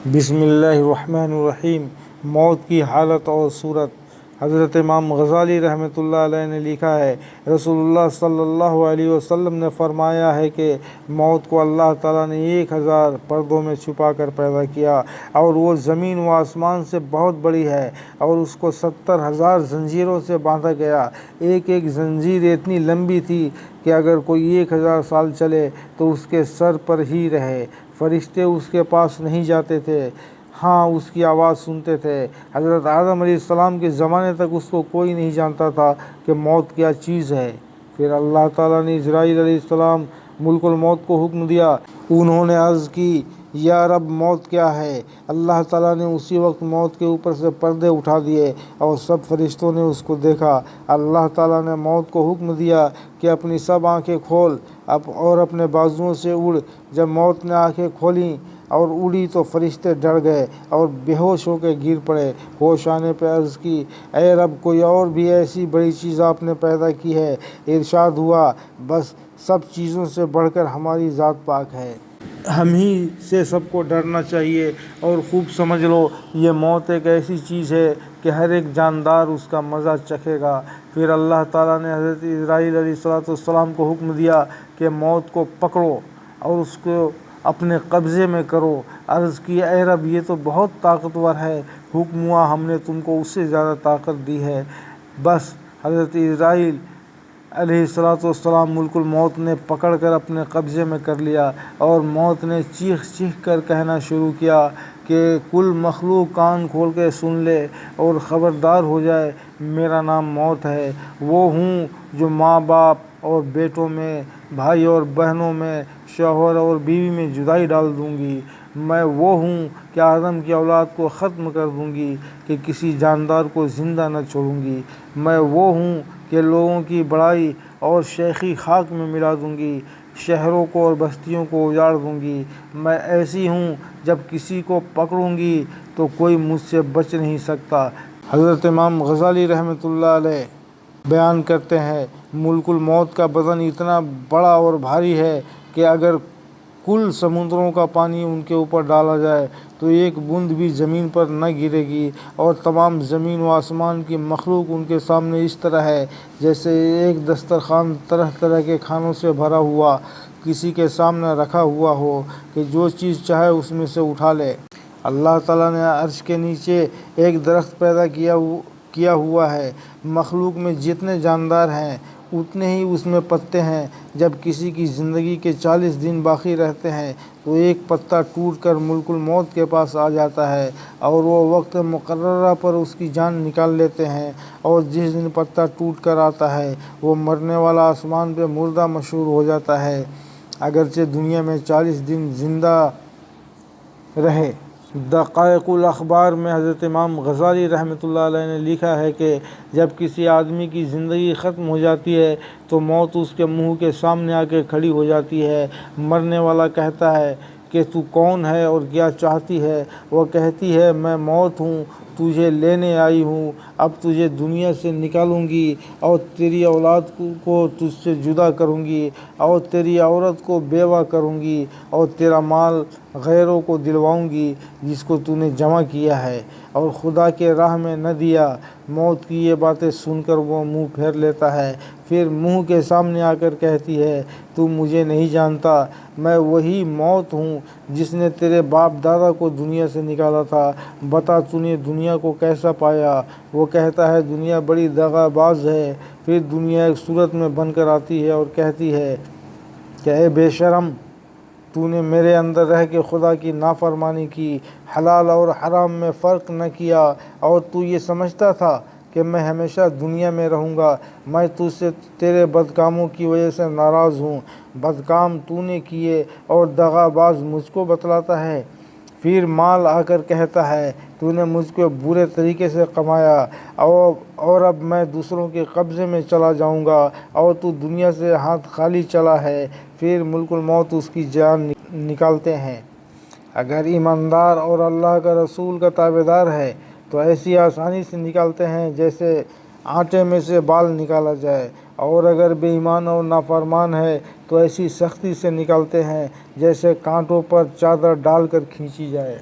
بسم اللہ الرحمن الرحیم۔ موت کی حالت اور صورت۔ حضرت امام غزالی رحمۃ اللہ علیہ نے لکھا ہے، رسول اللہ صلی اللہ علیہ وسلم نے فرمایا ہے کہ موت کو اللہ تعالیٰ نے 1000 پردوں میں چھپا کر پیدا کیا، اور وہ زمین و آسمان سے بہت بڑی ہے، اور اس کو 70,000 زنجیروں سے باندھا گیا۔ ایک ایک زنجیر اتنی لمبی تھی کہ اگر کوئی 1000 سال چلے تو اس کے سر پر ہی رہے۔ فرشتے اس کے پاس نہیں جاتے تھے، ہاں اس کی آواز سنتے تھے۔ حضرت آدم علیہ السلام کے زمانے تک اس کو کوئی نہیں جانتا تھا کہ موت کیا چیز ہے۔ پھر اللہ تعالیٰ نے اسرائیل علیہ السلام ملک الموت کو حکم دیا۔ انہوں نے عرض کی، یا رب موت کیا ہے؟ اللہ تعالیٰ نے اسی وقت موت کے اوپر سے پردے اٹھا دیے اور سب فرشتوں نے اس کو دیکھا۔ اللہ تعالیٰ نے موت کو حکم دیا کہ اپنی سب آنکھیں کھول اور اپنے بازوؤں سے اڑ۔ جب موت نے آنکھیں کھولیں اور اڑی تو فرشتے ڈر گئے اور بے ہوش ہو کے گر پڑے۔ ہوش آنے پہ عرض کی، اے رب کوئی اور بھی ایسی بڑی چیز آپ نے پیدا کی ہے؟ ارشاد ہوا، بس سب چیزوں سے بڑھ کر ہماری ذات پاک ہے۔ ہم ہی سے سب کو ڈرنا چاہیے اور خوب سمجھ لو، یہ موت ایک ایسی چیز ہے کہ ہر ایک جاندار اس کا مزہ چکھے گا۔ پھر اللہ تعالیٰ نے حضرت اسرائیل علیہ السلام کو حکم دیا کہ موت کو پکڑو اور اس کو اپنے قبضے میں کرو۔ عرض کی، اے رب یہ تو بہت طاقتور ہے۔ حکم ہوا، ہم نے تم کو اس سے زیادہ طاقت دی ہے۔ بس حضرت اسرائیل علیہ السلام ملک الموت نے پکڑ کر اپنے قبضے میں کر لیا، اور موت نے چیخ چیخ کر کہنا شروع کیا کہ کل مخلوق کان کھول کے سن لے اور خبردار ہو جائے، میرا نام موت ہے۔ وہ ہوں جو ماں باپ اور بیٹوں میں، بھائی اور بہنوں میں، شوہر اور بیوی میں جدائی ڈال دوں گی۔ میں وہ ہوں کہ آدم کی اولاد کو ختم کر دوں گی کہ کسی جاندار کو زندہ نہ چھوڑوں گی۔ میں وہ ہوں کہ لوگوں کی بڑائی اور شیخی خاک میں ملا دوں گی، شہروں کو اور بستیوں کو اجاڑ دوں گی۔ میں ایسی ہوں، جب کسی کو پکڑوں گی تو کوئی مجھ سے بچ نہیں سکتا۔ حضرت امام غزالی رحمۃ اللہ علیہ بیان کرتے ہیں، ملک الموت کا بدن اتنا بڑا اور بھاری ہے کہ اگر کل سمندروں کا پانی ان کے اوپر ڈالا جائے تو ایک بوند بھی زمین پر نہ گرے گی، اور تمام زمین و آسمان کی مخلوق ان کے سامنے اس طرح ہے جیسے ایک دسترخوان طرح طرح کے کھانوں سے بھرا ہوا کسی کے سامنے رکھا ہوا ہو کہ جو چیز چاہے اس میں سے اٹھا لے۔ اللہ تعالیٰ نے عرش کے نیچے ایک درخت پیدا کیا ہوا ہے، مخلوق میں جتنے جاندار ہیں اتنے ہی اس میں پتے ہیں۔ جب کسی کی زندگی کے 40 دن باقی رہتے ہیں تو ایک پتا ٹوٹ کر ملک الموت کے پاس آ جاتا ہے، اور وہ وقت مقررہ پر اس کی جان نکال لیتے ہیں، اور جس دن پتا ٹوٹ کر آتا ہے وہ مرنے والا آسمان پہ مردہ مشہور ہو جاتا ہے، اگرچہ دنیا میں 40 دن زندہ رہے۔ دقائق الاخبار میں حضرت امام غزالی رحمۃ اللہ علیہ نے لکھا ہے کہ جب کسی آدمی کی زندگی ختم ہو جاتی ہے تو موت اس کے منہ کے سامنے آ کے کھڑی ہو جاتی ہے۔ مرنے والا کہتا ہے کہ تو کون ہے اور کیا چاہتی ہے؟ وہ کہتی ہے، میں موت ہوں، تجھے لینے آئی ہوں۔ اب تجھے دنیا سے نکالوں گی اور تیری اولاد کو تجھ سے جدا کروں گی، اور تیری عورت کو بیوہ کروں گی، اور تیرا مال غیروں کو دلواؤں گی جس کو تو نے جمع کیا ہے اور خدا کے راہ میں نہ دیا۔ موت کی یہ باتیں سن کر وہ منہ پھیر لیتا ہے، پھر منہ کے سامنے آ کر کہتی ہے، تو مجھے نہیں جانتا، میں وہی موت ہوں جس نے تیرے باپ دادا کو دنیا سے نکالا تھا۔ بتا تو نے دنیا کو کیسا پایا؟ وہ کہتا ہے، دنیا بڑی دغا باز ہے۔ پھر دنیا ایک صورت میں بن کر آتی ہے اور کہتی ہے کہ اے بے شرم، تو نے میرے اندر رہ کے خدا کی نافرمانی کی، حلال اور حرام میں فرق نہ کیا، اور تو یہ سمجھتا تھا کہ میں ہمیشہ دنیا میں رہوں گا۔ میں تجھ سے تیرے بدکاموں کی وجہ سے ناراض ہوں۔ بدکام تو نے کیے اور دغا باز مجھ کو بتلاتا ہے۔ پھر مال آ کر کہتا ہے، تو نے مجھ کو برے طریقے سے کمایا، اور اب میں دوسروں کے قبضے میں چلا جاؤں گا، اور تو دنیا سے ہاتھ خالی چلا ہے۔ پھر ملک الموت اس کی جان نکالتے ہیں۔ اگر ایماندار اور اللہ کا رسول کا تابعدار ہے تو ایسی آسانی سے نکالتے ہیں جیسے آٹے میں سے بال نکالا جائے، اور اگر بے ایمان اور نافرمان ہے تو ایسی سختی سے نکالتے ہیں جیسے کانٹوں پر چادر ڈال کر کھینچی جائے۔